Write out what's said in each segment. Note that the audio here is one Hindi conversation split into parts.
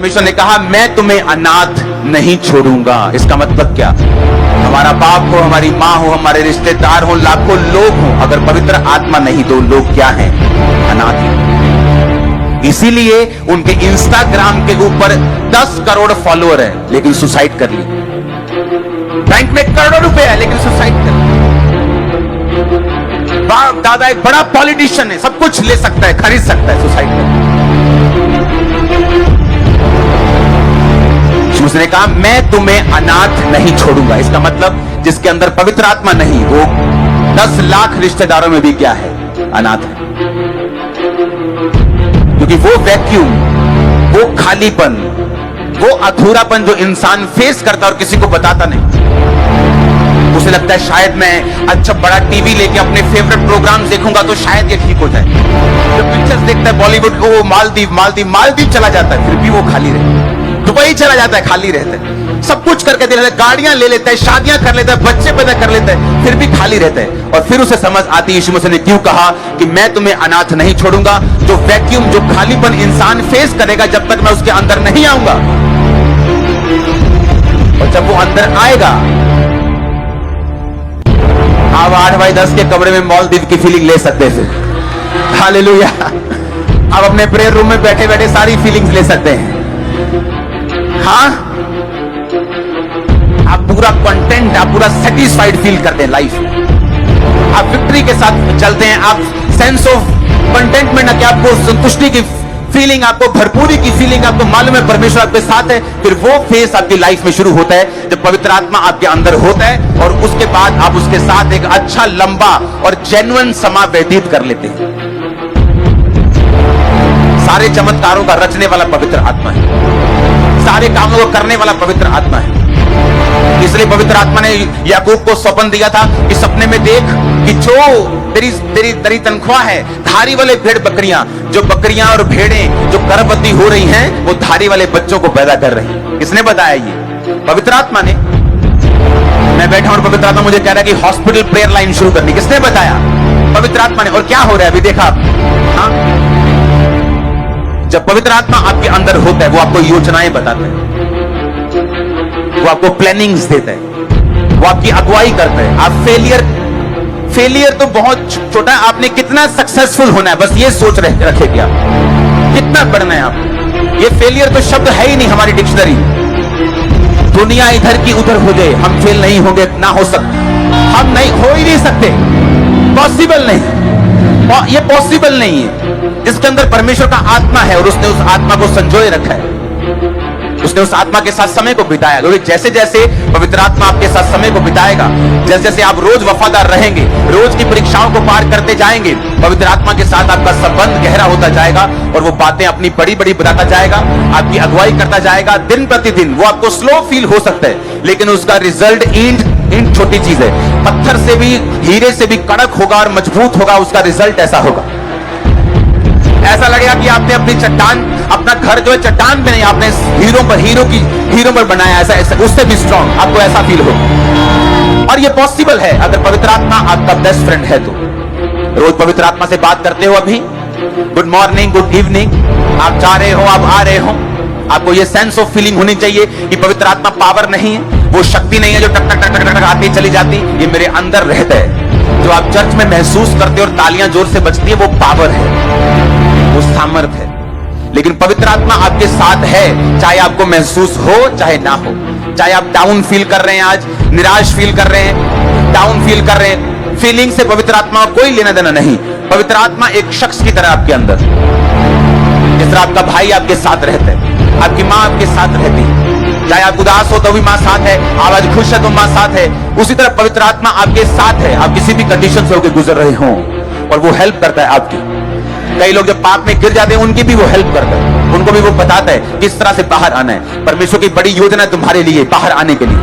परमेश्वर ने कहा मैं तुम्हें अनाथ नहीं छोड़ूंगा। इसका मतलब क्या? हमारा बाप हो, हमारी माँ हो, हमारे रिश्तेदार हो, लाखों लोग हो, अगर पवित्र आत्मा नहीं तो लोग क्या हैं? अनाथ हैं। इसीलिए उनके इंस्टाग्राम के ऊपर 10 करोड़ फॉलोअर है लेकिन सुसाइड कर ली। बैंक में करोड़ों रुपए है लेकिन सुसाइड कर ली। बाप दादा एक बड़ा पॉलिटिशियन है, सब कुछ ले सकता है, खरीद सकता है, सुसाइड कर ली। उसने कहा मैं तुम्हें अनाथ नहीं छोड़ूंगा। इसका मतलब जिसके अंदर पवित्र आत्मा नहीं वो 10 लाख रिश्तेदारों में भी क्या है? अनाथ है। क्योंकि वो वैक्यूम, वो खालीपन, वो अधूरापन जो इंसान फेस करता और किसी को बताता नहीं, उसे लगता है शायद मैं अच्छा बड़ा टीवी लेके अपने फेवरेट प्रोग्राम देखूंगा तो शायद ये ठीक हो जाए। जब पिक्चर्स देखता है बॉलीवुड को, वो मालदीव चला जाता है, फिर भी वो खाली रहता है। दुबई चला जाता है, खाली रहता है। सब कुछ करके दे लेता है, गाड़ियां ले लेता है, शादियां कर लेता है, बच्चे पैदा कर लेता है, फिर भी खाली रहता है। और फिर उसे समझ आती है यीशु मसीह ने क्यों कहा कि मैं तुम्हें अनाथ नहीं छोड़ूंगा। जो वैक्यूम, जो खालीपन इंसान फेस करेगा जब तक मैं उसके अंदर नहीं आऊंगा, और जब वो अंदर आएगा, आप 8x10 के कमरे में मालदीव की फीलिंग ले सकते हैं। हालेलुया। आप अपने प्रेयर रूम में बैठे बैठे सारी फीलिंग्स ले सकते हैं। हाँ, आप पूरा कंटेंट, आप पूरा सेटिस्फाइड फील करते हैं लाइफ में। आप विक्ट्री के साथ चलते हैं, आप सेंस ऑफ कंटेंटमेंट, कि आपको संतुष्टि की फीलिंग, आपको भरपूरी की फीलिंग, आपको मालूम है परमेश्वर आपके साथ है। फिर वो फेस आपकी लाइफ में शुरू होता है जब पवित्र आत्मा आपके अंदर होता है, और उसके बाद आप उसके साथ एक अच्छा, लंबा और जेन्युइन समय व्यतीत कर लेते हैं। सारे चमत्कारों का रचने वाला पवित्र आत्मा है, सारे कामों को करने वाला पवित्र आत्मा है। इसलिए पवित्र आत्मा ने याकूब को स्वप्न दिया था कि सपने में देख कि जो तेरी तनख्वाह है, धारी वाले भेड़ बकरियां, जो बकरियां और भेड़ें जो गर्भवती हो रही हैं, वो धारी वाले बच्चों को पैदा कर रही हैं। किसने बताया? ये पवित्र आत्मा ने। मैं बैठा और पवित्र आत्मा मुझे कह रहा है कि हॉस्पिटल प्रेयर लाइन शुरू करनी। किसने बताया? पवित्र आत्मा ने। और क्या हो रहा है अभी देखा आप? हाँ, जब पवित्र आत्मा आपके अंदर होता है वो आपको योजनाएं बताता है, वो आपको प्लानिंग्स देता है, वो आपकी अगुवाई करता है। आप फेलियर तो बहुत छोटा है, आपने कितना सक्सेसफुल होना है बस ये सोच रखे कि आप कितना बढ़ना है। आप ये फेलियर तो शब्द है ही नहीं हमारी डिक्शनरी। दुनिया इधर की उधर हो जाए, हम फेल नहीं होंगे, ना हो सकता, हम नहीं हो ही नहीं सकते, पॉसिबल नहीं, ये पॉसिबल नहीं है। जिसके अंदर परमेश्वर का आत्मा है और उसने उस आत्मा को संजोए रखा है, उसने उस आत्मा के साथ समय को बिताया। क्योंकि जैसे जैसे पवित्र आत्मा आपके साथ समय को बिताएगा, जैसे जैसे आप रोज वफादार रहेंगे, रोज की परीक्षाओं को पार करते जाएंगे, पवित्र आत्मा के साथ आपका संबंध गहरा होता जाएगा और वो बातें अपनी बड़ी बड़ी बताता जाएगा, आपकी अगुवाई करता जाएगा दिन प्रतिदिन। वो आपको स्लो फील हो सकता है लेकिन उसका रिजल्ट इंड छोटी चीज है। पत्थर से भी, हीरे से भी कड़क होगा और मजबूत होगा, उसका रिजल्ट ऐसा होगा। ऐसा लगेगा कि आपने अपनी चट्टान, अपना घर जो है चट्टान पे नहीं, आपने हीरो पर बनाया, ऐसा उससे भी स्ट्रॉन्ग आपको ऐसा फील हो। और ये पॉसिबल है अगर पवित्र आत्मा आपका बेस्ट फ्रेंड है तो। रोज पवित्र आत्मा से बात करते हो, अभी गुड मॉर्निंग, गुड इवनिंग, आप जा रहे हो, आप आ रहे हो, आपको ये सेंस ऑफ फीलिंग होनी चाहिए कि पवित्र आत्मा पावर नहीं है, वो शक्ति नहीं है जो टक टक टक टक टक आती चली जाती, ये मेरे अंदर रहता है। जो आप चर्च में महसूस करते हो और तालियां जोर से बजती है, वो पावर है, वो सामर्थ है। लेकिन पवित्र आत्मा आपके साथ है, चाहे आपको महसूस हो चाहे ना हो। चाहे आप डाउन फील कर रहे हैं, आज निराश फील कर रहे हैं, डाउन फील कर रहे हैं, फीलिंग से पवित्र आत्मा को कोई लेना देना नहीं। पवित्र आत्मा एक शख्स की तरह आपके अंदर, जिस तरह आपका भाई आपके साथ रहता है, आपकी माँ आपके साथ रहती है, चाहे आप उदास हो तो भी माँ साथ है, आप आज खुश है तो माँ साथ है, उसी तरह पवित्र आत्मा आपके साथ है। आप किसी भी कंडीशन से होकर गुजर रहे हो और वो हेल्प करता है आपकी। कई लोग जब पाप में गिर जाते हैं उनकी भी वो हेल्प करता है, उनको भी वो बताता है किस तरह से बाहर आना है। परमेश्वर की बड़ी योजना है तुम्हारे लिए बाहर आने के लिए।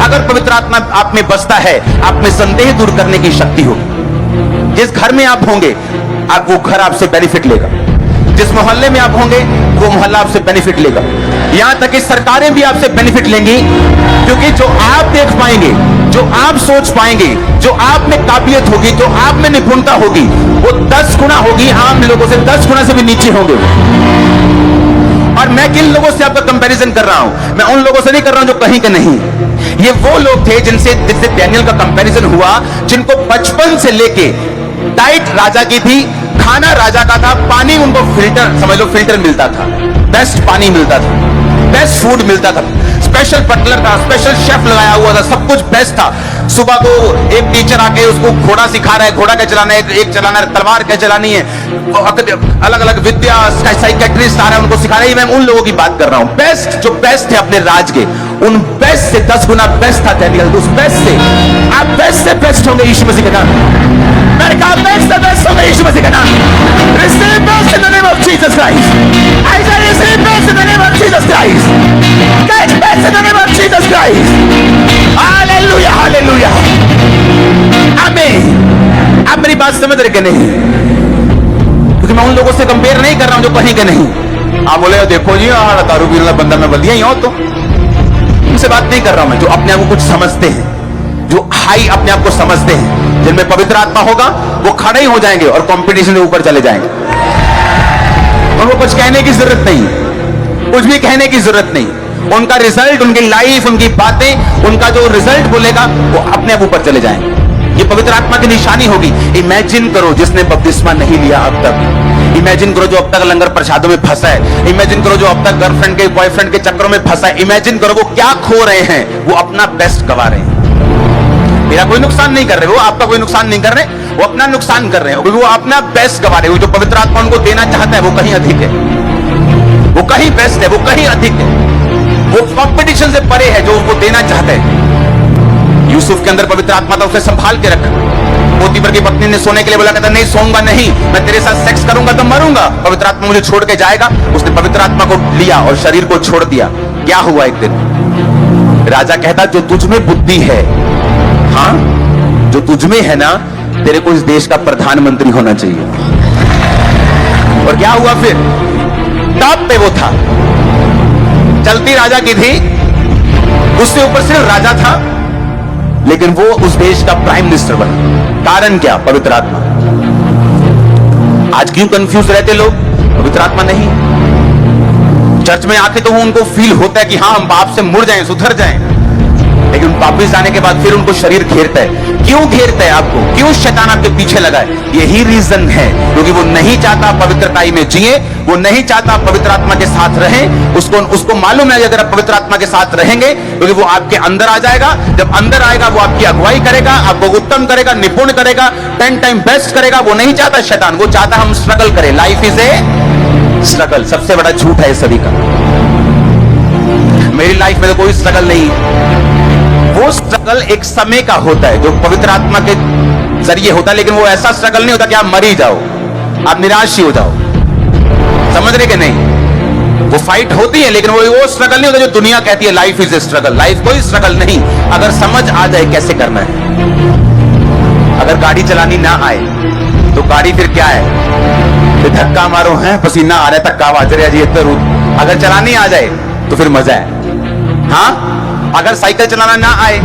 अगर पवित्र आत्मा आप में बसता है, आप में संदेह दूर करने की शक्ति होगी। जिस घर में आप होंगे वो घर आपसे बेनिफिट लेगा, जिस मोहल्ले में आप होंगे वो मोहल्ला आपसे बेनिफिट लेगा, यहां तक कि सरकारें भी आपसे बेनिफिट लेंगी। क्योंकि जो आप देख पाएंगे, जो आप सोच पाएंगे, जो आप में काबिलियत होगी, जो आप में निपुणता होगी, वो 10 गुना होगी, आम लोगों से 10 गुना से भी नीचे होंगे। और मैं किन लोगों से आपका कंपैरिजन कर रहा हूं? मैं उन लोगों से नहीं कर रहा हूं जो कहीं के नहीं। ये वो लोग थे जिनसे डैनियल का कंपैरिजन हुआ, जिनको बचपन से लेके डाइट राजा की थी, खाना राजा का था, पानी उनको फिल्टर, समझ लो फिल्टर मिलता था, बेस्ट पानी मिलता था, बेस्ट फूड मिलता था, स्पेशल बटलर था, स्पेशल शेफ लगाया हुआ था, सब कुछ बेस्ट था। सुबह को एक टीचर आके उसको घोड़ा सिखा रहा है, घोड़ा क्या चलाना है, एक चलाना है, तलवार क्या चलानी है, अलग अलग विद्या साइकेट्रिस्ट आ रहे हैं उनको सिखा रहे हैं। मैं उन लोगों की बात कर रहा हूं, बेस्ट जो बेस्ट है अपने राज के, उन बेस्ट से 10 गुना बेस्ट था डैनियल। उस बेस्ट से आप बेस्ट से बेस्ट होंगे यीशु मसीह के नाम। मैंने कहा बेस्ट से बेस्ट होंगे यीशु मसीह के नाम। Receive best in the name of Jesus Christ. I say receive best in the name of Jesus Christ. Get best in the name of Jesus Christ. Hallelujah, hallelujah. आमीन। आप मेरी बात समझ रहे कि नहीं? क्योंकि मैं उन लोगों से कंपेयर नहीं कर रहा हूं जो कहीं के नहीं। आप बोले देखो जी दारू पीने वाला बंदा मैं बलिया ही हूं, तो उनसे बात नहीं कर रहा हूं मैं, जो अपने आप को कुछ समझते हैं, जो हाई अपने आप को समझते हैं, जिनमें पवित्र आत्मा होगा वो खड़े ही हो जाएंगे और कंपटीशन के ऊपर चले जाएंगे। उनको कुछ कहने की जरूरत नहीं, कुछ भी कहने की जरूरत नहीं। उनका रिजल्ट, उनकी लाइफ, उनकी बातें, उनका जो रिजल्ट बोलेगा वो अपने आप ऊपर चले जाएंगे। ये पवित्र आत्मा की निशानी होगी। इमेजिन करो जिसने बपतिस्मा नहीं लिया अब तक, इमेजिन करो जो अब तक लंगर प्रसादों में फंसा है, इमेजिन करो जो अब तक गर्लफ्रेंड के बॉयफ्रेंड के चक्करों में फंसा है, इमेजिन करो वो क्या खो रहे हैं, वो अपना बेस्ट गवा रहे हैं। मेरा कोई नुकसान नहीं कर रहे, वो आपका कोई नुकसान नहीं कर रहे, वो अपना नुकसान कर रहे हैं, क्योंकि वो अपना बेस्ट गवा रहे हैं। जो पवित्र आत्मा उनको देना चाहता है वो कहीं अधिक है, वो कहीं बेस्ट है, वो कहीं अधिक है, वो कंपटीशन से परे है जो उनको देना चाहते हैं। यूसुफ के अंदर पवित्र आत्मा था, उसे संभाल के रखा। पोतीफर की पत्नी ने सोने के लिए बोला, कहता नहीं सोऊंगा नहीं, मैं तेरे साथ सेक्स करूंगा तो मरूंगा, पवित्र आत्मा मुझे छोड़ के जाएगा। उसने पवित्र आत्मा को लिया और शरीर को छोड़ दिया। क्या हुआ एक दिन? राजा कहता जो तुझ में बुद्धि है, हाँ जो तुझ में है ना, तेरे को इस देश का प्रधानमंत्री होना चाहिए। और क्या हुआ फिर? टॉप पे वो था, चलती राजा की थी, उससे ऊपर सिर्फ राजा था, लेकिन वो उस देश का प्राइम मिनिस्टर बना। कारण क्या? पवित्र आत्मा। आज क्यों कंफ्यूज रहते लोग? पवित्र आत्मा नहीं। चर्च में आके तो उनको फील होता है कि हाँ हम पाप से मुड़ जाएं, सुधर जाएं, लेकिन वापिस आने के बाद फिर उनको शरीर घेरता है। क्यों घेरता है आपको? क्यों शैतान आपके पीछे लगा है? यही रीजन है, क्योंकि वो नहीं चाहता पवित्रताई में जिए, वो नहीं चाहता पवित्र आत्मा के साथ रहें। उसको मालूम है कि अगर आप पवित्र आत्मा के साथ रहेंगे, क्योंकि वो आपके अंदर आ जाएगा, जब अंदर आएगा वो आपकी अगुवाई करेगा, आपको उत्तम करेगा, निपुण करेगा, 10 टाइम बेस्ट करेगा। वो नहीं चाहता शैतान, वो चाहता हम स्ट्रगल करें। Life is a struggle. सबसे बड़ा झूठ है सभी का। मेरी लाइफ में तो कोई स्ट्रगल नहीं है। वो स्ट्रगल एक समय का होता है जो पवित्र आत्मा के जरिए होता है, लेकिन वो ऐसा स्ट्रगल नहीं होता कि आप मर ही जाओ, आप निराश ही हो जाओ। समझ रहे कि नहीं? वो फाइट होती है, लेकिन वो स्ट्रगल नहीं होता जो दुनिया कहती है life is a struggle. Life कोई स्ट्रगल नहीं, अगर समझ आ जाए कैसे करना है। अगर गाड़ी चलानी ना आए तो गाड़ी फिर क्या है? फिर धक्का मारो, है पसीना आ रहा है, धक्का आवाज रहा जी इधर। अगर चलानी आ जाए तो फिर मजा है। हाँ, अगर साइकिल चलाना ना आए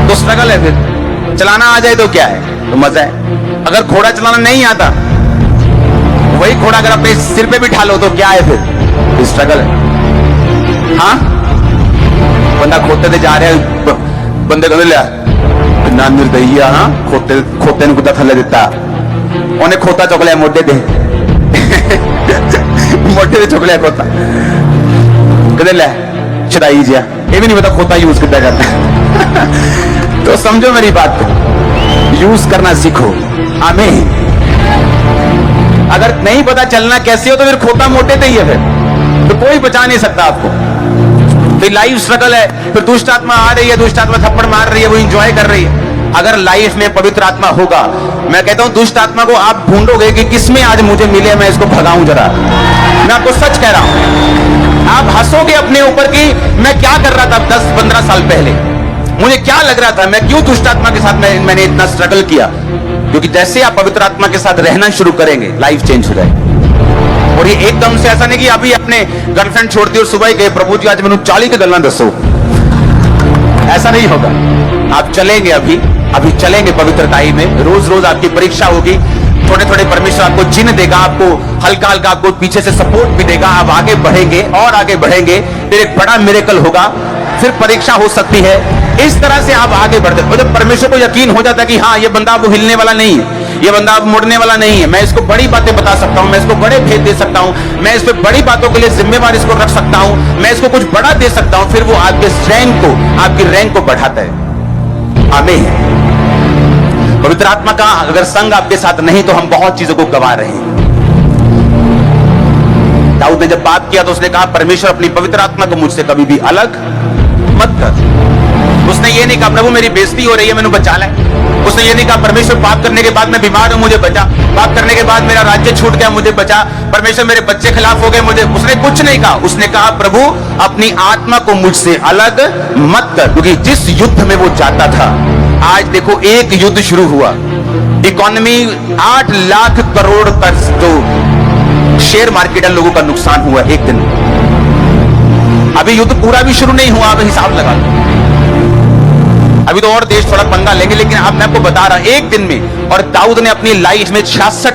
तो स्ट्रगल है, फिर चलाना आ जाए तो क्या है? तो मजा है। अगर घोड़ा चलाना नहीं आता, वही घोड़ा अगर अपने सिर पे बिठा लो तो क्या है? फिर स्ट्रगल है। हाँ, बंदा खोते से जा रहे हैं, बंदे को लिया ना निर्दयिया, हाँ खोते ने कुत्ता थले दिता, उन्हें खोता चुक लिया मोटे दे मोटे से चुक लिया खोता, कहते ले चढ़ाई जिया, ये भी नहीं पता खोता यूज कितना करना है। तो समझो मेरी बात को, यूज करना सीखो। आमीन। अगर नहीं पता चलना कैसे हो तो फिर खोता मोटे से ही है, फिर तो कोई बचा नहीं सकता आपको। फिर लाइफ स्ट्रगल है, फिर दुष्ट आत्मा आ रही है, दुष्ट आत्मा थप्पड़ मार रही है, वो एंजॉय कर रही है। अगर लाइफ में पवित्र आत्मा होगा, मैं कहता हूं दुष्ट आत्मा को आप ढूंढोगे कि किसमें आज मुझे मिले, मैं इसको भगाऊं जरा। मैं आपको सच कह रहा हूं, आप हंसोगे अपने ऊपर कि मैं क्या कर रहा था 10-15 साल पहले, मुझे क्या लग रहा था, मैं क्यों दुष्ट आत्मा के साथ मैंने इतना स्ट्रगल किया। क्योंकि जैसे आप पवित्र आत्मा के साथ रहना शुरू करेंगे, लाइफ चेंज हो जाएगी। और ये एकदम से ऐसा नहीं कि अभी अपने गर्लफ्रेंड छोड़ती और सुबह गए प्रभु जी आज मैंने 40 के गलना दसो, ऐसा नहीं होगा। आप चलेंगे, अभी चलेंगे पवित्रताई में। रोज रोज आपकी परीक्षा होगी, थोड़े थोड़े परमेश्वर आपको चिन्ह देगा, आपको हल्का हल्का आपको पीछे से सपोर्ट भी देगा। आप आगे बढ़ेंगे और आगे बढ़ेंगे, फिर एक बड़ा मिरेकल होगा, फिर परीक्षा हो सकती है। इस तरह से आप आगे बढ़ते हो। जब परमेश्वर को यकीन हो जाता है कि हाँ, ये बंदा अब हिलने वाला नहीं है, ये बंदा अब मुड़ने वाला नहीं है, मैं इसको बड़ी बातें बता सकता हूं, मैं इसको बड़े भेद दे सकता हूं, मैं इस पे बड़ी बातों के लिए जिम्मेवार इसको रख सकता हूं, मैं इसको कुछ बड़ा दे सकता हूं, फिर वो आपके रैंक को, आपकी रैंक को बढ़ाता है। आमीन। पवित्र आत्मा का अगर संग आपके साथ नहीं तो हम बहुत चीजों को गवा रहे हैं। दाऊद ने जब बात किया तो उसने कहा, परमेश्वर अपनी पवित्र आत्मा को मुझसे कभी भी अलग मत कर। उसने ये नहीं कहा प्रभु मेरी बेइज्जती हो रही है, मैंने बचा ले। उसने ये नहीं कहा परमेश्वर पाप करने के बाद मैं बीमार हूं, मुझे बचा। पाप करने के बाद मेरा राज्य छूट गया, मुझे बचा। परमेश्वर मेरे बच्चे खिलाफ हो गए, मुझे। उसने कुछ नहीं कहा। उसने कहा प्रभु अपनी आत्मा को मुझसे अलग मत कर। क्योंकि जिस युद्ध में वो जाता था, आज देखो एक युद्ध शुरू हुआ। इकोनॉमी 8 लाख करोड़ का जो शेयर मार्केट लोगों का नुकसान हुआ एक दिन। अभी युद्ध पूरा भी शुरू नहीं हुआ, अब हिसाब लगा लो। अभी तो और देश थोड़ा पंगा लेंगे, लेकिन अब मैं आपको बता रहा एक दिन में। और दाऊद ने अपनी लाइफ में 66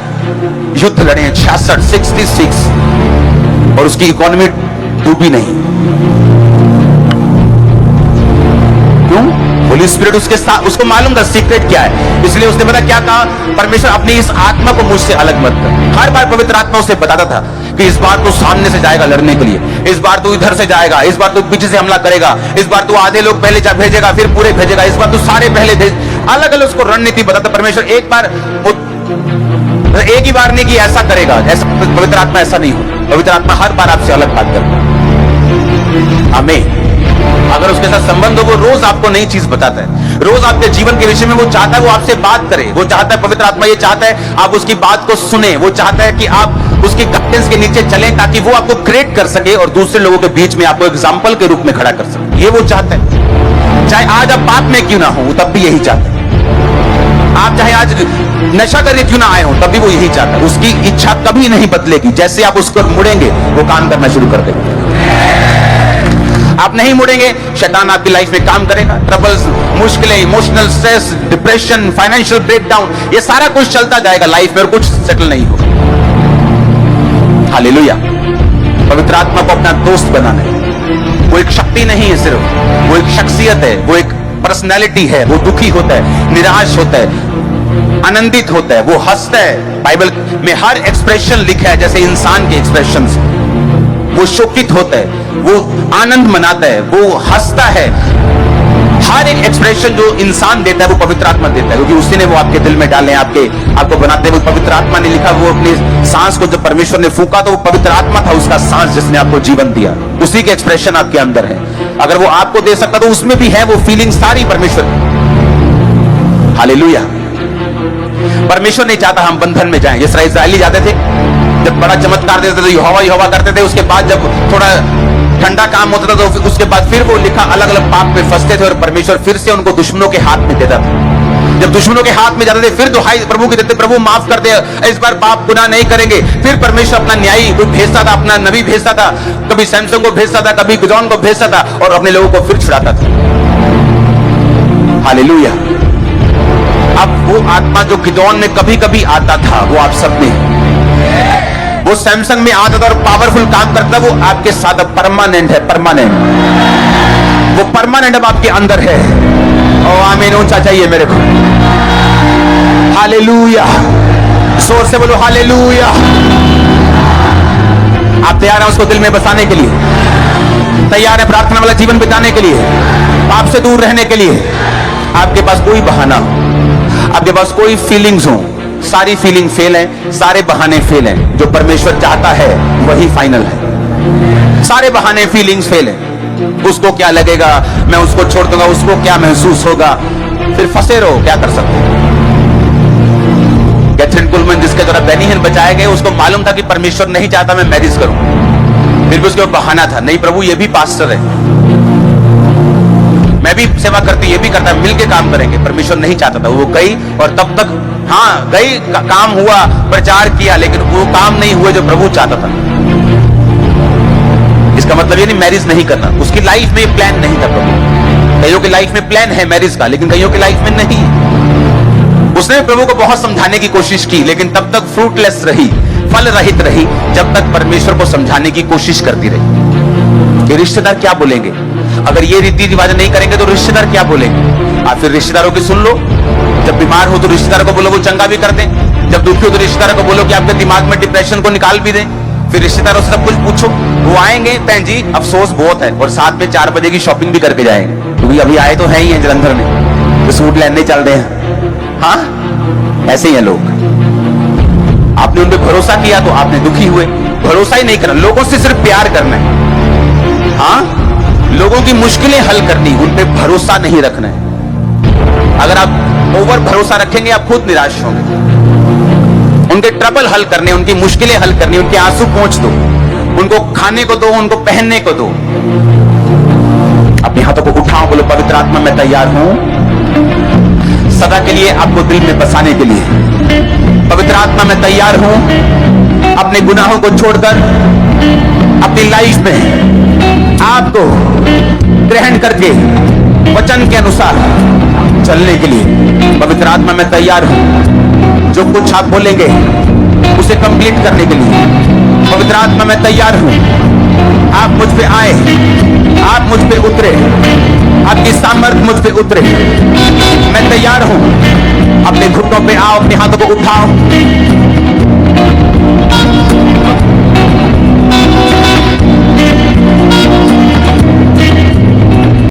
युद्ध लड़े हैं, 66 और उसकी इकोनॉमी डूबी नहीं। क्यों? होली स्पिरिट उसके साथ, उसको मालूम था सीक्रेट क्या है, इसलिए उसने पता क्या कहा, परमेश्वर अपनी इस आत्मा को मुझसे अलग मत कर। हर बार पवित्र आत्मा उसे बताता था कि इस बार तू सामने से जाएगा लड़ने के लिए, इस बार तू इधर से जाएगा, इस बार तू पीछे से हमला करेगा, इस बार तू आधे लोग पहले भेजेगा फिर पूरे भेजेगा, इस बार तू सारे पहले भेज। अलग अलग उसको रणनीति बताता परमेश्वर। एक ही बार नहीं कि ऐसा करेगा, ऐसा पवित्र आत्मा ऐसा नहीं हो। पवित्र आत्मा हर बार आपसे अलग बात करता है। आमीन। अगर उसके साथ संबंध हो, वो रोज आपको नई चीज बताता है, रोज आपके जीवन के विषय में वो चाहता है वो आपसे बात करे। वो चाहता है, पवित्र आत्मा ये चाहता है आप उसकी बात को सुने। वो चाहता है कि आप उसकी गाइडेंस के नीचे चलें, ताकि वो आपको क्रिएट कर सके और दूसरे लोगों के बीच में आपको एग्जाम्पल के रूप में खड़ा कर सके। ये वो चाहता है। चाहे आज आप पाप में क्यों ना हो, तब भी यही चाहता है। आप चाहे आज नशा करके क्यों ना आए हो, तब भी वो यही चाहता है। उसकी इच्छा कभी नहीं बदलेगी। जैसे आप उसको मुड़ेंगे, वो काम करना शुरू कर देगा। आप नहीं मुड़ेंगे, शैतान आपकी लाइफ में काम करेगा। ट्रबल्स, मुश्किलें, emotional stress, depression, financial breakdown, ये सारा कुछ चलता जाएगा लाइफ में और कुछ सेटल नहीं होगा। हालेलुया। पवित्र आत्मा को अपना दोस्त बनाना है। वो एक शक्ति नहीं है सिर्फ, वो एक शख्सियत है, वो एक पर्सनैलिटी है। वो दुखी होता है, निराश होता है, आनंदित होता है, वो हंसता है। बाइबल में हर एक्सप्रेशन लिखा है जैसे इंसान के एक्सप्रेशंस। वो शोकित होता है, वो आनंद मनाता है, वो हंसता है। हर एक एक्सप्रेशन जो इंसान देता है वो पवित्र आत्मा देता है, क्योंकि उसी ने वो आपके दिल में डाले, आपको बनाते हैं। वो पवित्र आत्मा ने लिखा। वो अपनी सांस को जब परमेश्वर ने फूका तो वो पवित्र आत्मा था उसका सांस, जिसने आपको जीवन दिया। उसी के एक्सप्रेशन आपके अंदर है। अगर वो आपको दे सकता तो उसमें भी है वो फीलिंग सारी परमेश्वर की। हालेलुया। परमेश्वर नहीं चाहता हम बंधन में जाएं। जिस तरह इस्राएली जाते थे, जब बड़ा चमत्कार देते थे, यहोवा करते थे, उसके बाद जब थोड़ा ठंडा काम होता था तो उसके बाद फिर वो लिखा अलग अलग पाप में फंसते थे और परमेश्वर फिर से उनको दुश्मनों के हाथ में देता था। जब दुश्मनों के हाथ में जाते थे फिर दुहाई प्रभु की देते, प्रभु माफ कर दे, इस बार पाप गुनाह नहीं करेंगे। फिर परमेश्वर अपना न्यायी को भेजता था, अपना नबी भेजता था, कभी सैमसन को भेजता था, कभी गिदोन को भेजता था और अपने लोगों को फिर छुड़ाता था। हालेलुया। अब वो आत्मा जो गिदोन में कभी कभी आता था, वो आप सब में, वो सैमसंग में आता था और पावरफुल काम करता, वो आपके साथ अब परमानेंट है। परमानेंट, वो परमानेंट अब आपके अंदर है। ओ आमीन। ऊंचा चाहिए मेरे को। हालेलुया। जोर से बोलो हालेलुया। आप तैयार हैं उसको दिल में बसाने के लिए? तैयार है प्रार्थना वाला जीवन बिताने के लिए, पाप से दूर रहने के लिए? आपके पास कोई बहाना हो, आपके पास कोई फीलिंग्स हो, सारी फीलिंग फेल है, सारे बहाने फेल हैं। जो परमेश्वर चाहता है वही फाइनल है। सारे बहाने, फीलिंग्स फेल है। उसको क्या लगेगा, मैं उसको छोड़ दूंगा, उसको क्या महसूस होगा, फिर फंसे रहो। क्या कर सकते हैं? कैथरीन कुलमैन, जिसके द्वारा बेनी हिन बचाए गए, उसको मालूम था कि परमेश्वर नहीं चाहता मैं मैरिज करूं, फिर भी उसके बहाना था, नहीं प्रभु ये भी पास्टर है, मैं भी सेवा करती, ये भी करता है, मिलके काम करेंगे। परमेश्वर नहीं चाहता था। वो गई और तब तक हाँ गई, काम हुआ, प्रचार किया, लेकिन वो काम नहीं हुए जो प्रभु चाहता था। इसका मतलब ये नहीं मैरिज नहीं करना, उसकी लाइफ में प्लान नहीं था प्रभु। कईयों की लाइफ में प्लान है मैरिज का, लेकिन कईयों की लाइफ में नहीं। उसने प्रभु को बहुत समझाने की कोशिश की, लेकिन तब तक फ्रूटलेस रही, फल रहित रही, जब तक परमेश्वर को समझाने की कोशिश करती रही कि रिश्तेदार क्या बोलेंगे, अगर ये रीति रिवाज नहीं करेंगे तो रिश्तेदार क्या बोलेंगे। आप फिर रिश्तेदारों की सुन लो, जब बीमार हो तो रिश्तेदारों को बोलो वो चंगा भी कर दें, जब दुखी हो तो रिश्तेदारों को बोलो कि आपके दिमाग में डिप्रेशन को निकाल भी दें। फिर रिश्तेदारों से सब कुछ पूछो, वो आएंगे बहन जी अफसोस बहुत है, और साथ में 4 बजे की शॉपिंग भी करके जाएंगे, क्योंकि अभी आए तो है ही हैं जलंधर में, तो सूट लेने चल रहे हैं। हाँ, ऐसे ही हैं लोग। आपने उन पे भरोसा किया तो आपने दुखी हुए। भरोसा ही नहीं करना, लोगों से सिर्फ प्यार करना है। हाँ, लोगों की मुश्किलें हल करनी, उन पे भरोसा नहीं रखना है। अगर आप ओवर भरोसा रखेंगे आप खुद निराश होंगे। उनके ट्रबल हल करने, उनकी मुश्किलें हल करनी, उनके आंसू पोंछ दो, उनको खाने को दो, उनको पहनने को दो। अपने हाथों को उठाओ, बोलो पवित्र आत्मा मैं तैयार हूं सदा के लिए आपको दिल में बसाने के लिए। पवित्र आत्मा मैं तैयार हूं अपने गुनाहों को छोड़कर अपनी लाइफ में आपको ग्रहण करके वचन के अनुसार चलने के लिए। पवित्र आत्मा मैं तैयार हूं जो कुछ आप बोलेंगे उसे कंप्लीट करने के लिए। पवित्र आत्मा मैं तैयार हूं, आप मुझ पे आए, आप मुझ पे उतरे, आपकी सामर्थ मुझ पे उतरे। मैं तैयार हूं, अपने घुटनों पे आओ, अपने हाथों को उठाओ,